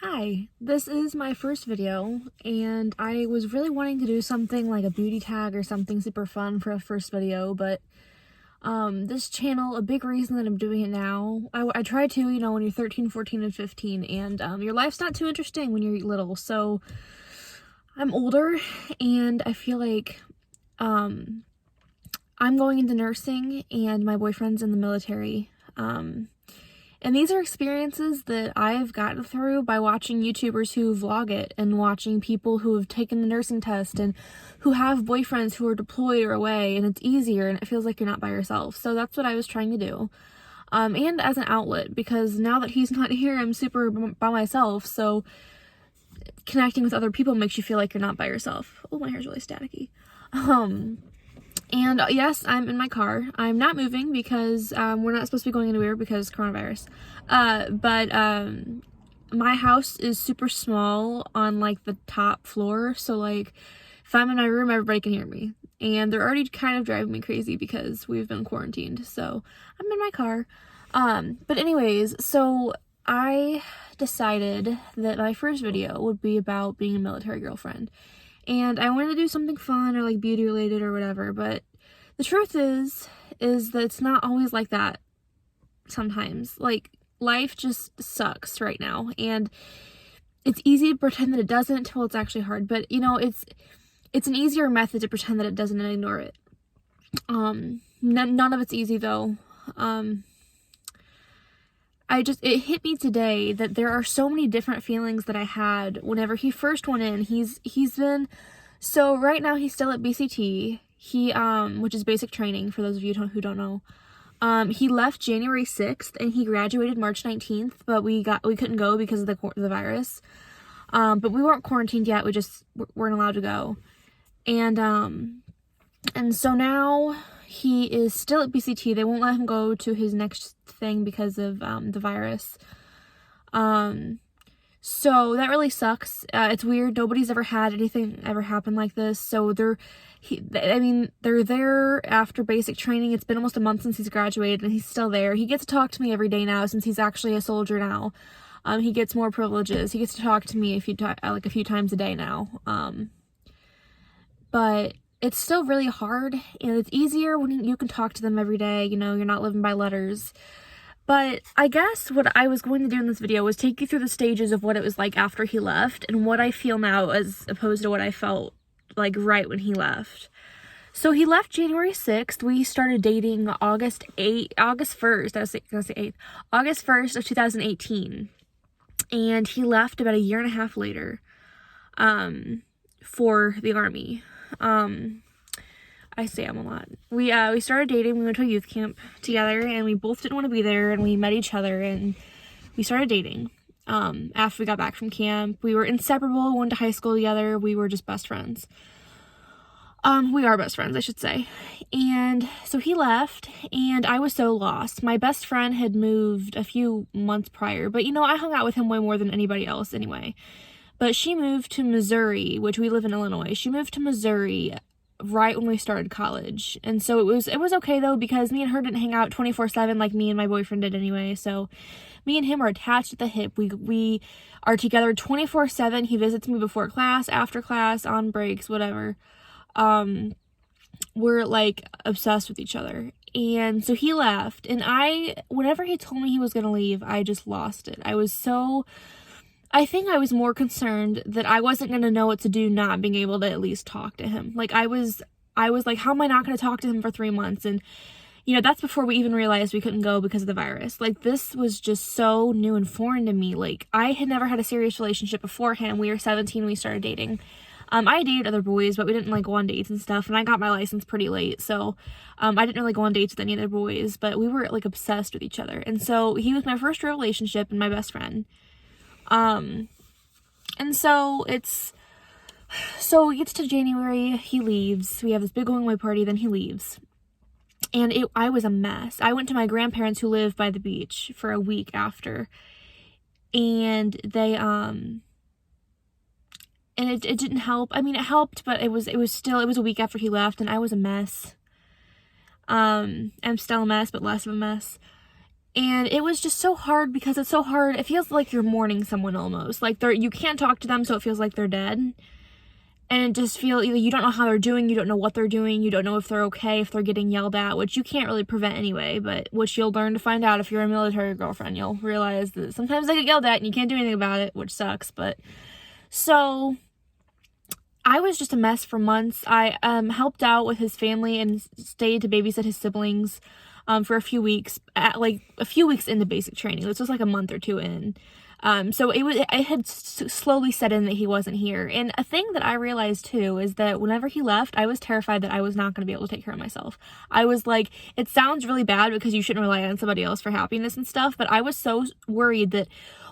Hi, this is my first video, and I was really wanting to do something like a beauty tag or something super fun for a first video, but this channel, a big reason that I'm doing it now, I try to, when you're 13, 14, and 15, and your life's not too interesting when you're little, so I'm older, and I feel like I'm going into nursing, and my boyfriend's in the military, and these are experiences that I've gotten through by watching YouTubers who vlog it and watching people who have taken the nursing test and who have boyfriends who are deployed or away, and it's easier and it feels like you're not by yourself. So that's what I was trying to do. And as an outlet, because now that he's not here, I'm super by myself, so connecting with other people makes you feel like you're not by yourself. Oh, my hair's really staticky. And yes, I'm in my car. I'm not moving because we're not supposed to be going anywhere because coronavirus. But my house is super small on like the top floor, so like if I'm in my room, everybody can hear me. And they're already kind of driving me crazy because we've been quarantined, so I'm in my car. But anyways, so I decided that my first video would be about being a military girlfriend. And I wanted to do something fun or like beauty related or whatever, but the truth is that it's not always like that sometimes. Like, life just sucks right now, and it's easy to pretend that it doesn't until it's actually hard, but it's an easier method to pretend that it doesn't and ignore it. None of it's easy though. It hit me today that there are so many different feelings that I had whenever he first went in. So right now he's still at BCT, which is basic training for those of you who don't know. He left January 6th and he graduated March 19th, but we couldn't go because of the virus. But we weren't quarantined yet, we just weren't allowed to go. And so now he is still at BCT. They won't let him go to his next thing because of the virus. So that really sucks. It's weird. Nobody's ever had anything ever happen like this. So they're there after basic training. It's been almost a month since he's graduated and he's still there. He gets to talk to me every day now since he's actually a soldier now. He gets more privileges. He gets to talk to me a few times a day now. But it's still really hard, and it's easier when you can talk to them every day, you're not living by letters. But I guess what I was going to do in this video was take you through the stages of what it was like after he left, and what I feel now as opposed to what I felt like right when he left. So he left January 6th. We started dating August 1st, I was gonna say 8th, August 1st of 2018. And he left about a year and a half later, for the Army. I say I'm a lot. We started dating, we went to a youth camp together, and we both didn't want to be there, and we met each other, and we started dating, after we got back from camp. We were inseparable, went to high school together, we were just best friends. We are best friends, I should say. And so he left, and I was so lost. My best friend had moved a few months prior, but I hung out with him way more than anybody else anyway. But she moved to Missouri, which we live in Illinois. She moved to Missouri right when we started college. And so it was okay though, because me and her didn't hang out 24/7 like me and my boyfriend did anyway. So me and him are attached at the hip. We are together 24/7. He visits me before class, after class, on breaks, whatever. We're like obsessed with each other. And so he left, and whenever he told me he was gonna leave, I just lost it. I think I was more concerned that I wasn't going to know what to do not being able to at least talk to him. Like, I was like, how am I not going to talk to him for 3 months? And, that's before we even realized we couldn't go because of the virus. Like, this was just so new and foreign to me. Like, I had never had a serious relationship before him. We were 17 when we started dating. I dated other boys, but we didn't, like, go on dates and stuff. And I got my license pretty late, so I didn't really go on dates with any other boys. But we were, like, obsessed with each other. And so he was my first real relationship and my best friend. And so it gets to January, he leaves, we have this big going away party, then he leaves, and I was a mess. I went to my grandparents who live by the beach for a week after, and they, and it didn't help. I mean, it helped, but it was a week after he left, and I was a mess. I'm still a mess, but less of a mess. And it was just so hard because it's so hard. It feels like you're mourning someone almost. Like you can't talk to them, so it feels like they're dead. And it just feels, you don't know how they're doing, you don't know what they're doing, you don't know if they're okay, if they're getting yelled at, which you can't really prevent anyway, but which you'll learn to find out if you're a military girlfriend. You'll realize that sometimes they get yelled at and you can't do anything about it, which sucks. But so I was just a mess for months. I helped out with his family and stayed to babysit his siblings for a few weeks, a few weeks into basic training. This was like a month or two in. So it had slowly set in that he wasn't here. And a thing that I realized too is that whenever he left, I was terrified that I was not going to be able to take care of myself. I was like, it sounds really bad because you shouldn't rely on somebody else for happiness and stuff, but I was so worried that,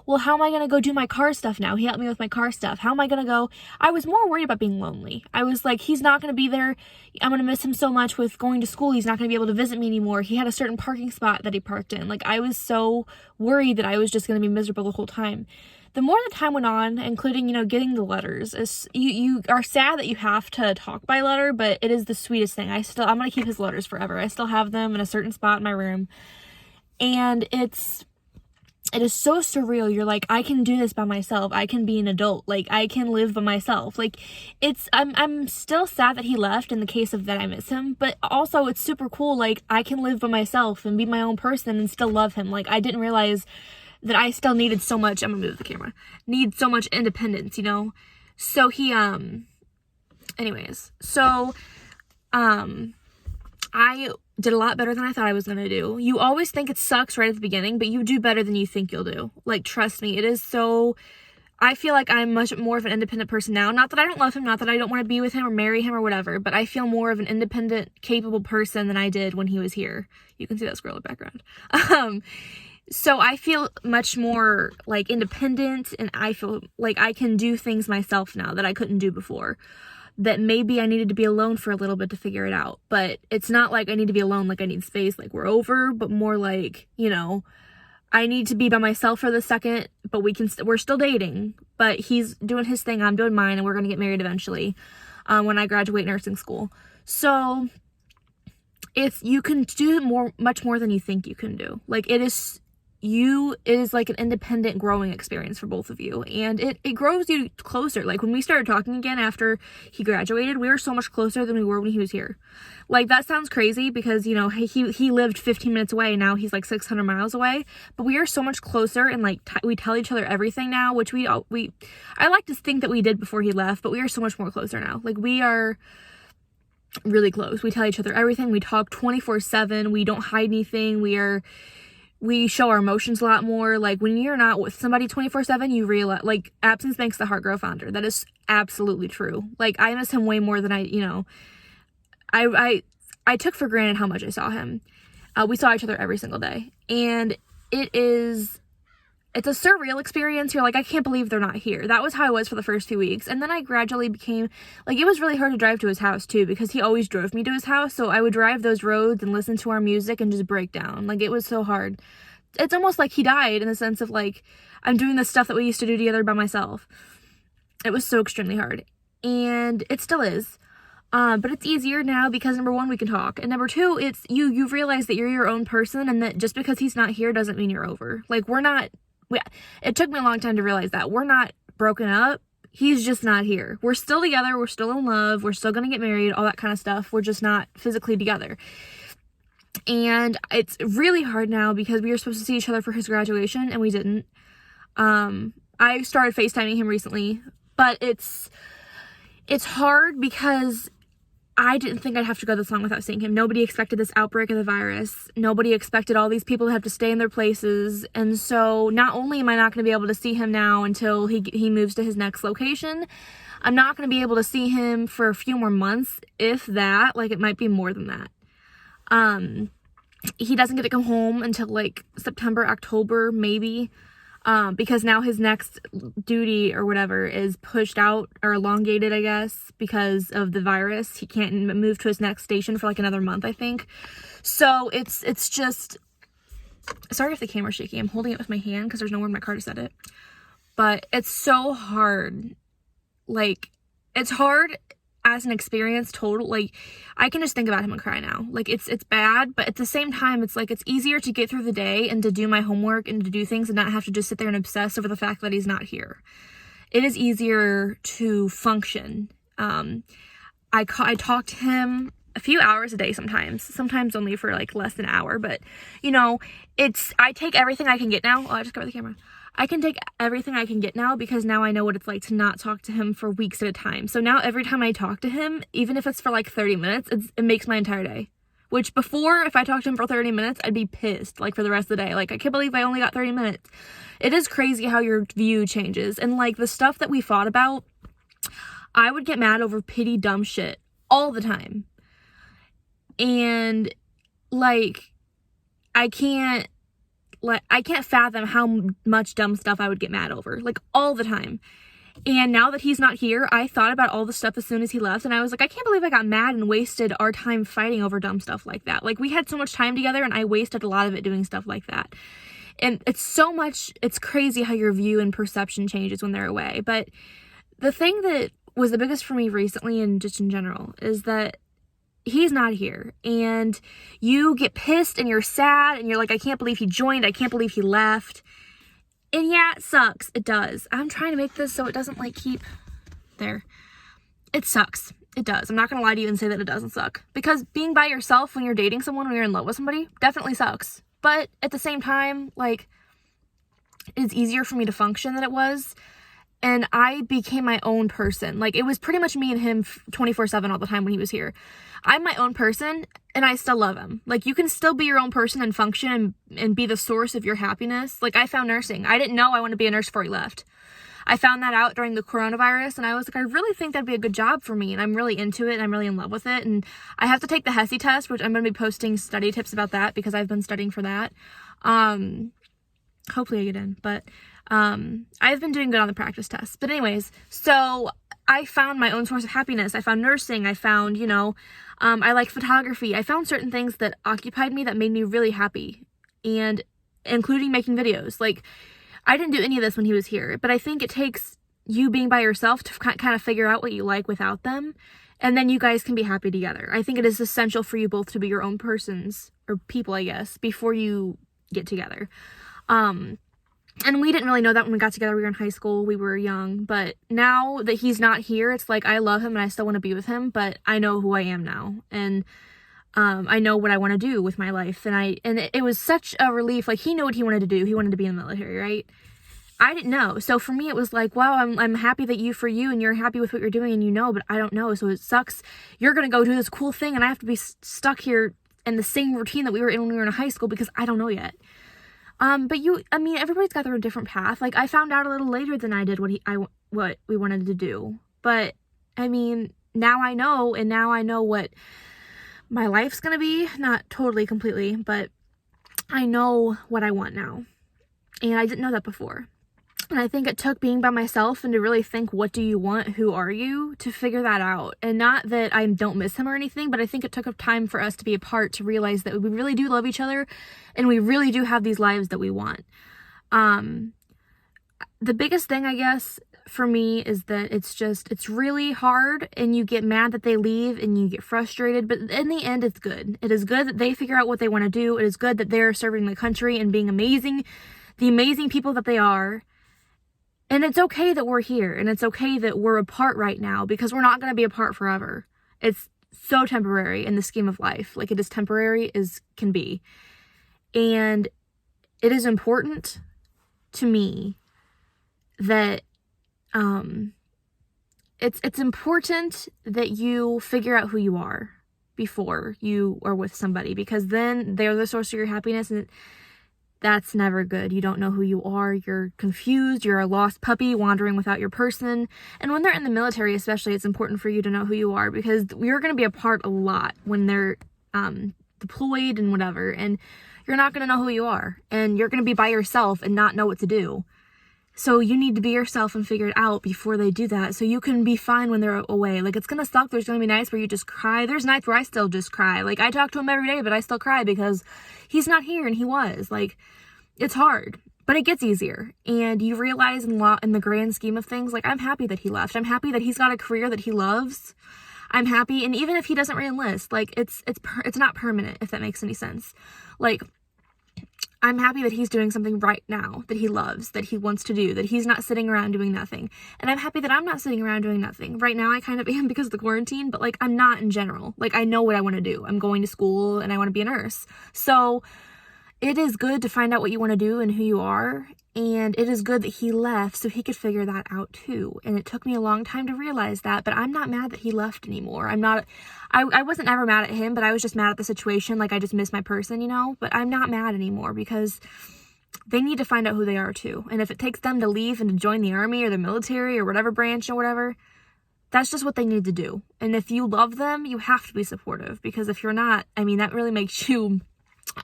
well, how am I going to go do my car stuff now? He helped me with my car stuff. How am I going to go? I was more worried about being lonely. I was like, he's not going to be there. I'm going to miss him so much with going to school. He's not going to be able to visit me anymore. He had a certain parking spot that he parked in. Like, I was so worried that I was just going to be miserable the whole time. The more the time went on, including, getting the letters, you are sad that you have to talk by letter, but it is the sweetest thing. I'm going to keep his letters forever. I still have them in a certain spot in my room. And it is so surreal. You're like, I can do this by myself. I can be an adult. Like, I can live by myself. Like, I'm still sad that he left in the case of that I miss him, but also it's super cool. Like, I can live by myself and be my own person and still love him. Like, I didn't realize that I still needed so much, I'm gonna move the camera, need so much independence, So I did a lot better than I thought I was going to do. You always think it sucks right at the beginning, but you do better than you think you'll do. Like, trust me, it is so... I feel like I'm much more of an independent person now. Not that I don't love him, not that I don't want to be with him or marry him or whatever, but I feel more of an independent, capable person than I did when he was here. You can see that squirrel in the background. So I feel much more, like, independent, and I feel like I can do things myself now that I couldn't do before. That maybe I needed to be alone for a little bit to figure it out. But it's not like I need to be alone, like I need space, like we're over, but more like, I need to be by myself for the second, but we're still dating, but he's doing his thing, I'm doing mine, and we're going to get married eventually when I graduate nursing school. So you can do much more than you think you can do. Like, it is like an independent growing experience for both of you, and it grows you closer. Like, when we started talking again after he graduated, we were so much closer than we were when he was here. Like, that sounds crazy because he lived 15 minutes away, and now he's like 600 miles away, but we are so much closer, and like we tell each other everything now, which I like to think that we did before he left, but we are so much more closer now. Like, we are really close. We tell each other everything. We talk 24/7. We don't hide anything. We show our emotions a lot more. Like, when you're not with somebody 24/7, you realize, like, absence makes the heart grow fonder. That is absolutely true. Like, I miss him way more than I took for granted how much I saw him. We saw each other every single day, and it's a surreal experience. You're like, I can't believe they're not here. That was how I was for the first few weeks. And then I gradually became, like, it was really hard to drive to his house too, because he always drove me to his house. So I would drive those roads and listen to our music and just break down. Like, it was so hard. It's almost like he died in the sense of, like, I'm doing this stuff that we used to do together by myself. It was so extremely hard. And it still is. But it's easier now because, number one, we can talk. And number two, it's you've realized that you're your own person, and that just because he's not here doesn't mean you're over. Like, it took me a long time to realize that. We're not broken up. He's just not here. We're still together. We're still in love. We're still going to get married, all that kind of stuff. We're just not physically together. And it's really hard now because we were supposed to see each other for his graduation, and we didn't. I started Facetiming him recently, but it's hard because I didn't think I'd have to go this long without seeing him. Nobody expected this outbreak of the virus. Nobody expected all these people to have to stay in their places. And so not only am I not going to be able to see him now until he moves to his next location, I'm not going to be able to see him for a few more months, if that. Like, it might be more than that. He doesn't get to come home until like September, October, maybe. Because now his next duty or whatever is pushed out or elongated, I guess, because of the virus. He can't move to his next station for like another month, I think. So it's just, sorry if the camera's shaky. I'm holding it with my hand because there's nowhere in my car to set it. But it's so hard. Like, it's hard as an experience total, like, I can just think about him and cry now. Like, it's bad, but at the same time, it's like, it's easier to get through the day and to do my homework and to do things and not have to just sit there and obsess over the fact that he's not here. It is easier to function. I talk to him a few hours a day sometimes only for like less than an hour, but you know, I take everything I can get now. Oh, I just covered the camera. I can take everything I can get now because now I know what it's like to not talk to him for weeks at a time. So now every time I talk to him, even if it's for like 30 minutes, it makes my entire day. Which before, if I talked to him for 30 minutes, I'd be pissed, like, for the rest of the day. Like, I can't believe I only got 30 minutes. It is crazy how your view changes. And, like, the stuff that we fought about, I would get mad over petty, dumb shit all the time. And, like, I can't fathom how much dumb stuff I would get mad over, like, all the time. And now that he's not here, I thought about all the stuff as soon as he left, and I was like, I can't believe I got mad and wasted our time fighting over dumb stuff like that. Like, we had so much time together, and I wasted a lot of it doing stuff like that. And it's crazy how your view and perception changes when they're away. But the thing that was the biggest for me recently, and just in general, is that he's not here. And you get pissed, and you're sad, and you're like, I can't believe he joined, I can't believe he left. And yeah, it sucks. It does. I'm trying to make this so it doesn't, like, keep there. It sucks. It does. I'm not going to lie to you and say that it doesn't suck. Because being by yourself when you're dating someone, when you're in love with somebody, definitely sucks. But at the same time, like, it's easier for me to function than it was. And I became my own person. Like, it was pretty much me and him 24/7 all the time when he was here. I'm my own person, and I still love him. Like, you can still be your own person and function and be the source of your happiness. Like, I found nursing. I didn't know I wanted to be a nurse before he left. I found that out during the coronavirus, and I was like, I really think that'd be a good job for me, and I'm really into it, and I'm really in love with it. And I have to take the HESI test, which I'm going to be posting study tips about that because I've been studying for that. Hopefully I get in, but I've been doing good on the practice test. But anyways, so I found my own source of happiness. I found nursing. I found, you know, I like photography. I found certain things that occupied me that made me really happy, and including making videos. Like, I didn't do any of this when he was here, but I think it takes you being by yourself to kind of figure out what you like without them, and then you guys can be happy together. I think it is essential for you both to be your own persons, or people, I guess, before you get together. And we didn't really know that when we got together. We were in high school, we were young, but now that he's not here, it's like, I love him and I still want to be with him, but I know who I am now, and I know what I want to do with my life, and it was such a relief. Like, he knew what he wanted to do. He wanted to be in the military, right? I didn't know. So for me, it was like, wow, I'm happy that for you, and you're happy with what you're doing, and you know, but I don't know. So it sucks. You're going to go do this cool thing, and I have to be stuck here in the same routine that we were in when we were in high school because I don't know yet. But everybody's got their own different path. Like, I found out a little later than I did what we wanted to do. But, I mean, now I know, and now I know what my life's gonna be. Not totally, completely, but I know what I want now. And I didn't know that before. And I think it took being by myself and to really think, what do you want? Who are you? To figure that out. And not that I don't miss him or anything, but I think it took time for us to be apart to realize that we really do love each other, and we really do have these lives that we want. The biggest thing, I guess, for me is that it's really hard, and you get mad that they leave and you get frustrated, but in the end, it's good. It is good that they figure out what they want to do. It is good that they're serving the country and being amazing, the amazing people that they are. And it's okay that we're here, and it's okay that we're apart right now, because we're not going to be apart forever. It's so temporary in the scheme of life. Like, it is temporary as can be. And it is important to me that it's important that you figure out who you are before you are with somebody, because then they're the source of your happiness, and that's never good. You don't know who you are. You're confused. You're a lost puppy wandering without your person. And when they're in the military, especially, it's important for you to know who you are, because you're going to be apart a lot when they're deployed and whatever. And you're not going to know who you are. And you're going to be by yourself and not know what to do. So you need to be yourself and figure it out before they do that, so you can be fine when they're away. Like, it's going to suck. There's going to be nights where you just cry. There's nights where I still just cry. Like, I talk to him every day, but I still cry because he's not here, and he was. Like, it's hard, but it gets easier. And you realize in the grand scheme of things, like, I'm happy that he left. I'm happy that he's got a career that he loves. I'm happy. And even if he doesn't re-enlist, like, it's not permanent, if that makes any sense. Like, I'm happy that he's doing something right now that he loves, that he wants to do, that he's not sitting around doing nothing. And I'm happy that I'm not sitting around doing nothing. Right now I kind of am because of the quarantine, but like, I'm not in general. Like, I know what I want to do. I'm going to school and I want to be a nurse. So it is good to find out what you want to do and who you are. And it is good that he left so he could figure that out too. And it took me a long time to realize that, but I'm not mad that he left anymore. I wasn't ever mad at him, but I was just mad at the situation. Like, I just miss my person, you know? But I'm not mad anymore because they need to find out who they are too. And if it takes them to leave and to join the army or the military or whatever branch or whatever, that's just what they need to do. And if you love them, you have to be supportive, because if you're not, I mean, that really makes you,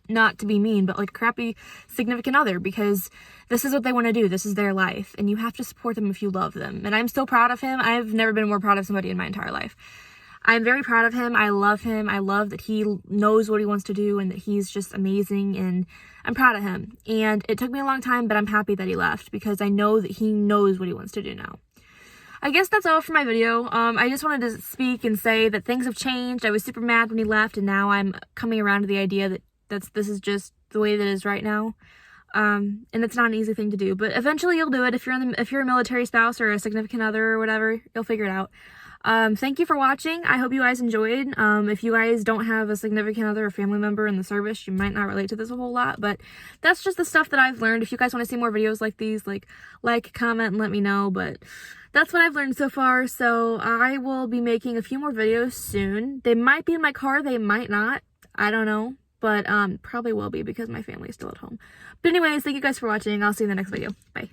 not to be mean, but like a crappy significant other, because this is what they want to do. This is their life, and you have to support them if you love them. And I'm still proud of him. I've never been more proud of somebody in my entire life. I'm very proud of him. I love him. I love that he knows what he wants to do and that he's just amazing, and I'm proud of him. And it took me a long time, but I'm happy that he left because I know that he knows what he wants to do now. I guess that's all for my video. I just wanted to speak and say that things have changed. I was super mad when he left, and now I'm coming around to the idea that this is just the way that it is right now. And it's not an easy thing to do, but eventually you'll do it. If you're a military spouse or a significant other or whatever, you'll figure it out. Thank you for watching. I hope you guys enjoyed. If you guys don't have a significant other or family member in the service, you might not relate to this a whole lot, but that's just the stuff that I've learned. If you guys want to see more videos like these, like, comment, and let me know, but that's what I've learned so far. So I will be making a few more videos soon. They might be in my car, they might not. I don't know. But probably will be because my family is still at home. But anyways, thank you guys for watching. I'll see you in the next video. Bye.